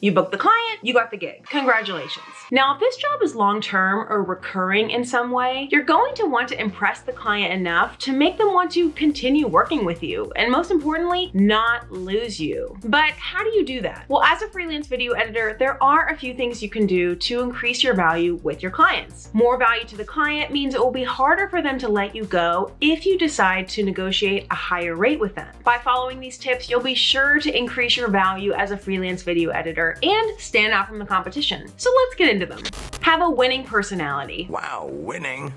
You booked the client, you got the gig. Congratulations. Now, if this job is long-term or recurring in some way, you're going to want to impress the client enough to make them want to continue working with you, and most importantly, not lose you. But how do you do that? Well, as a freelance video editor, there are a few things you can do to increase your value with your clients. More value to the client means it will be harder for them to let you go if you decide to negotiate a higher rate with them. By following these tips, you'll be sure to increase your value as a freelance video editor and stand out from the competition. So let's get into them. Have a winning personality. Wow, winning.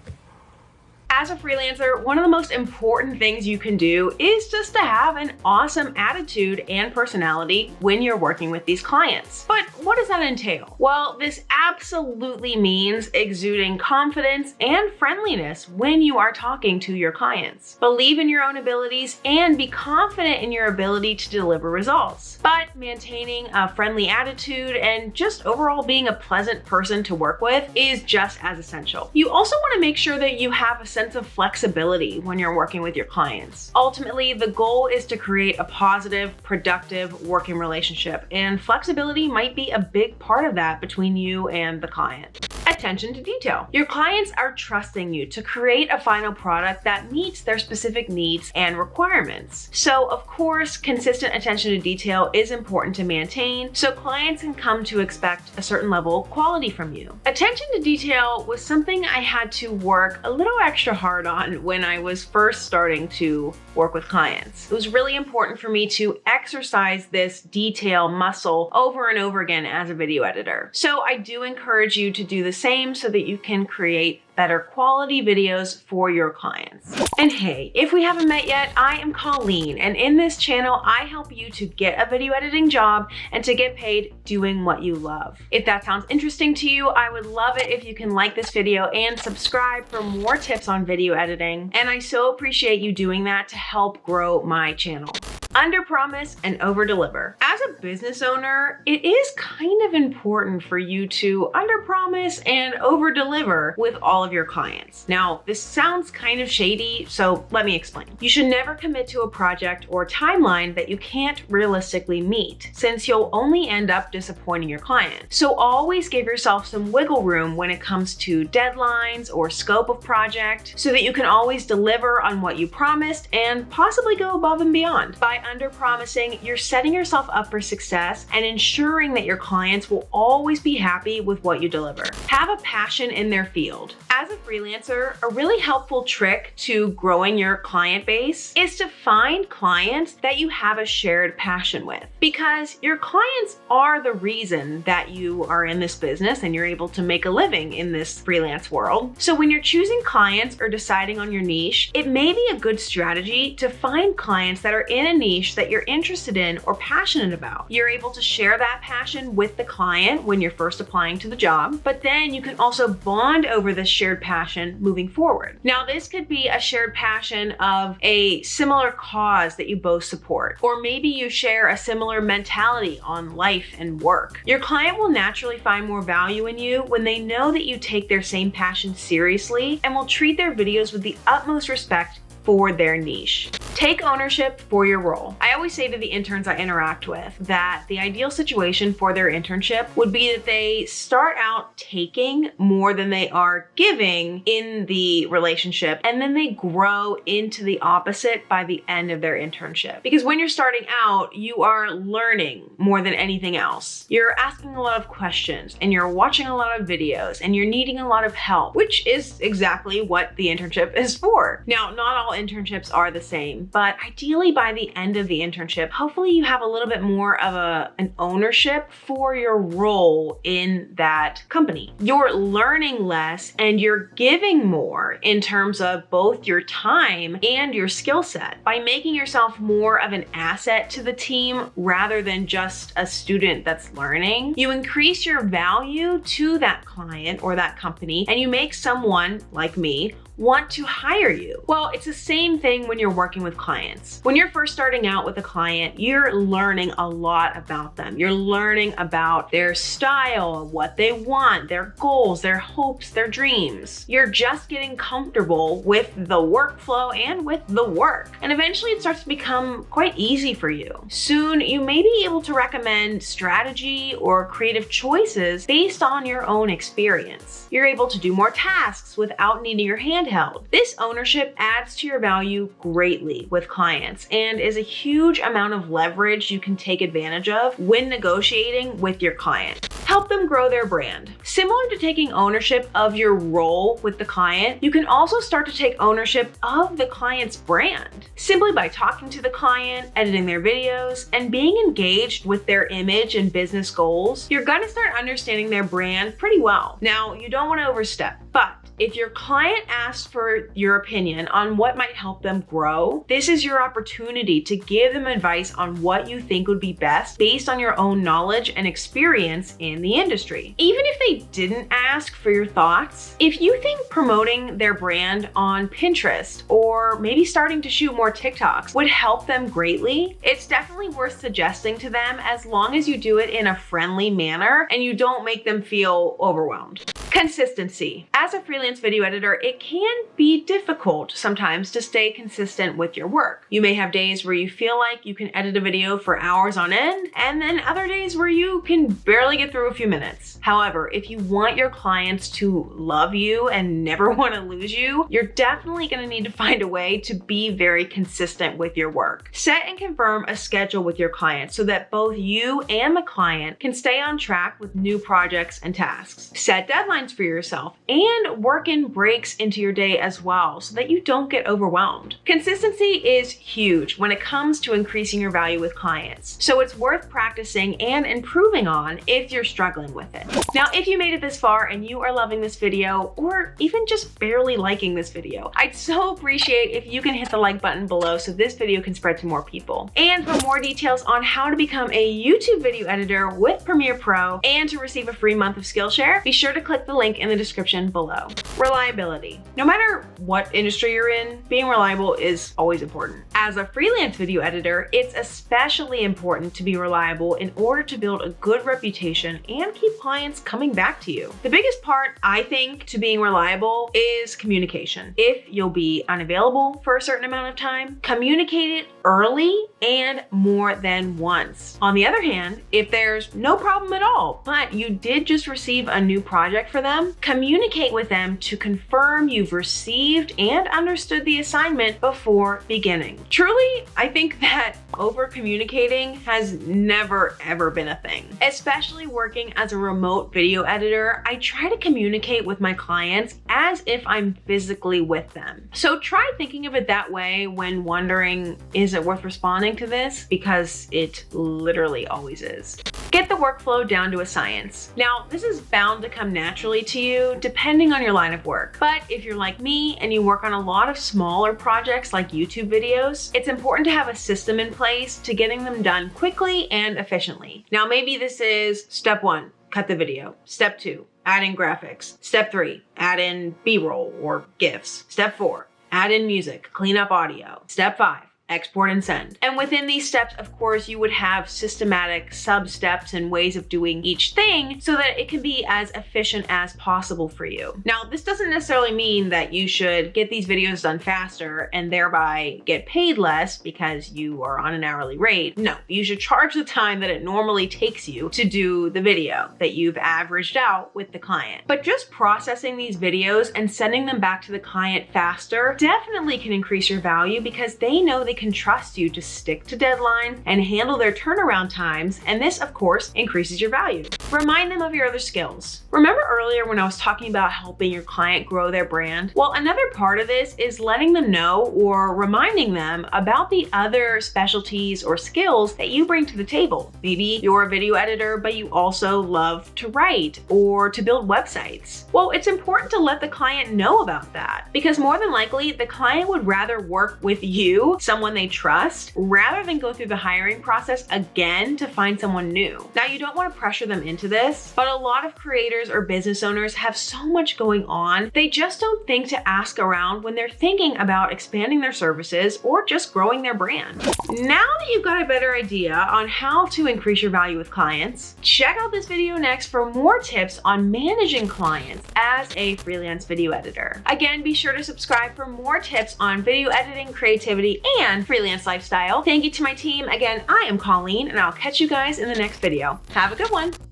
As a freelancer, one of the most important things you can do is just to have an awesome attitude and personality when you're working with these clients. But what does that entail? Well, this absolutely means exuding confidence and friendliness when you are talking to your clients. Believe in your own abilities and be confident in your ability to deliver results. But maintaining a friendly attitude and just overall being a pleasant person to work with is just as essential. You also want to make sure that you have a sense of flexibility when you're working with your clients. Ultimately, the goal is to create a positive, productive working relationship, and flexibility might be a big part of that between you and the client. Attention to detail. Your clients are trusting you to create a final product that meets their specific needs and requirements. So, of course, consistent attention to detail is important to maintain so clients can come to expect a certain level of quality from you. Attention to detail was something I had to work a little extra hard on when I was first starting to work with clients. It was really important for me to exercise this detail muscle over and over again as a video editor. So I do encourage you to do the same so that you can create better quality videos for your clients. And hey, if we haven't met yet, I am Colleen, and in this channel, I help you to get a video editing job and to get paid doing what you love. If that sounds interesting to you, I would love it if you can like this video and subscribe for more tips on video editing. And I so appreciate you doing that to help grow my channel. Under-promise and over-deliver. As a business owner, it is kind of important for you to under-promise and over-deliver with all of your clients. Now, this sounds kind of shady, so let me explain. You should never commit to a project or timeline that you can't realistically meet, since you'll only end up disappointing your client. So always give yourself some wiggle room when it comes to deadlines or scope of project, so that you can always deliver on what you promised and possibly go above and beyond. By under-promising, you're setting yourself up for success and ensuring that your clients will always be happy with what you deliver. Have a passion in their field. As a freelancer, a really helpful trick to growing your client base is to find clients that you have a shared passion with, because your clients are the reason that you are in this business and you're able to make a living in this freelance world. So when you're choosing clients or deciding on your niche, it may be a good strategy to find clients that are in a niche that you're interested in or passionate about. You're able to share that passion with the client when you're first applying to the job, but then you can also bond over this shared passion moving forward. Now, this could be a shared passion of a similar cause that you both support, or maybe you share a similar mentality on life and work. Your client will naturally find more value in you when they know that you take their same passion seriously and will treat their videos with the utmost respect for their niche. Take ownership for your role. I always say to the interns I interact with that the ideal situation for their internship would be that they start out taking more than they are giving in the relationship, and then they grow into the opposite by the end of their internship. Because when you're starting out, you are learning more than anything else. You're asking a lot of questions, and you're watching a lot of videos, and you're needing a lot of help, which is exactly what the internship is for. Now, not all internships are the same, but ideally by the end of the internship, hopefully you have a little bit more of an ownership for your role in that company. You're learning less and you're giving more in terms of both your time and your skill set. By making yourself more of an asset to the team rather than just a student that's learning, you increase your value to that client or that company, and you make someone like me want to hire you? Well, it's the same thing when you're working with clients. When you're first starting out with a client, you're learning a lot about them. You're learning about their style, what they want, their goals, their hopes, their dreams. You're just getting comfortable with the workflow and with the work. And eventually it starts to become quite easy for you. Soon you may be able to recommend strategy or creative choices based on your own experience. You're able to do more tasks without needing your hand held. This ownership adds to your value greatly with clients and is a huge amount of leverage you can take advantage of when negotiating with your client. Help them grow their brand. Similar to taking ownership of your role with the client, you can also start to take ownership of the client's brand. Simply by talking to the client, editing their videos, and being engaged with their image and business goals, you're gonna start understanding their brand pretty well. Now, you don't wanna overstep, but if your client asks for your opinion on what might help them grow, this is your opportunity to give them advice on what you think would be best based on your own knowledge and experience in the industry. Even if they didn't ask for your thoughts, if you think promoting their brand on Pinterest or maybe starting to shoot more TikToks would help them greatly, it's definitely worth suggesting to them as long as you do it in a friendly manner and you don't make them feel overwhelmed. Consistency. As a freelance video editor, it can be difficult sometimes to stay consistent with your work. You may have days where you feel like you can edit a video for hours on end, and then other days where you can barely get through a few minutes. However, if you want your clients to love you and never want to lose you, you're definitely going to need to find a way to be very consistent with your work. Set and confirm a schedule with your client so that both you and the client can stay on track with new projects and tasks. Set deadlines for yourself and work in breaks into your day as well so that you don't get overwhelmed. Consistency is huge when it comes to increasing your value with clients, so it's worth practicing and improving on if you're struggling with it. Now, if you made it this far and you are loving this video or even just barely liking this video, I'd so appreciate if you can hit the like button below so this video can spread to more people. And for more details on how to become a YouTube video editor with Premiere Pro and to receive a free month of Skillshare, be sure to click the link in the description below. Reliability. No matter what industry you're in, being reliable is always important. As a freelance video editor, it's especially important to be reliable in order to build a good reputation and keep clients coming back to you. The biggest part, I think, to being reliable is communication. If you'll be unavailable for a certain amount of time, communicate it early and more than once. On the other hand, if there's no problem at all, but you did just receive a new project for them, communicate with them to confirm you've received and understood the assignment before beginning. Truly, I think that over communicating has never ever been a thing. Especially working as a remote video editor, I try to communicate with my clients as if I'm physically with them. So try thinking of it that way when wondering, is it worth responding to this? Because it literally always is. Get the workflow down to a science. Now, this is bound to come naturally to you depending on your line of work. But if you're like me and you work on a lot of smaller projects like YouTube videos, it's important to have a system in place to getting them done quickly and efficiently. Now, maybe this is step 1, cut the video. Step 2, add in graphics. Step 3, add in B-roll or GIFs. Step 4, add in music, clean up audio. Step 5, export and send. And within these steps, of course, you would have systematic sub-steps and ways of doing each thing so that it can be as efficient as possible for you. Now, this doesn't necessarily mean that you should get these videos done faster and thereby get paid less because you are on an hourly rate. No, you should charge the time that it normally takes you to do the video that you've averaged out with the client. But just processing these videos and sending them back to the client faster definitely can increase your value because they know they can trust you to stick to deadlines and handle their turnaround times, and this, of course, increases your value. Remind them of your other skills. Remember earlier when I was talking about helping your client grow their brand? Well, another part of this is letting them know or reminding them about the other specialties or skills that you bring to the table. Maybe you're a video editor, but you also love to write or to build websites. Well, it's important to let the client know about that because more than likely, the client would rather work with you, someone someone they trust rather than go through the hiring process again to find someone new. Now, you don't want to pressure them into this, but a lot of creators or business owners have so much going on, they just don't think to ask around when they're thinking about expanding their services or just growing their brand. Now that you've got a better idea on how to increase your value with clients, check out this video next for more tips on managing clients as a freelance video editor. Again, be sure to subscribe for more tips on video editing, creativity, and freelance lifestyle. Thank you to my team. Again, I am Colleen, and I'll catch you guys in the next video. Have a good one.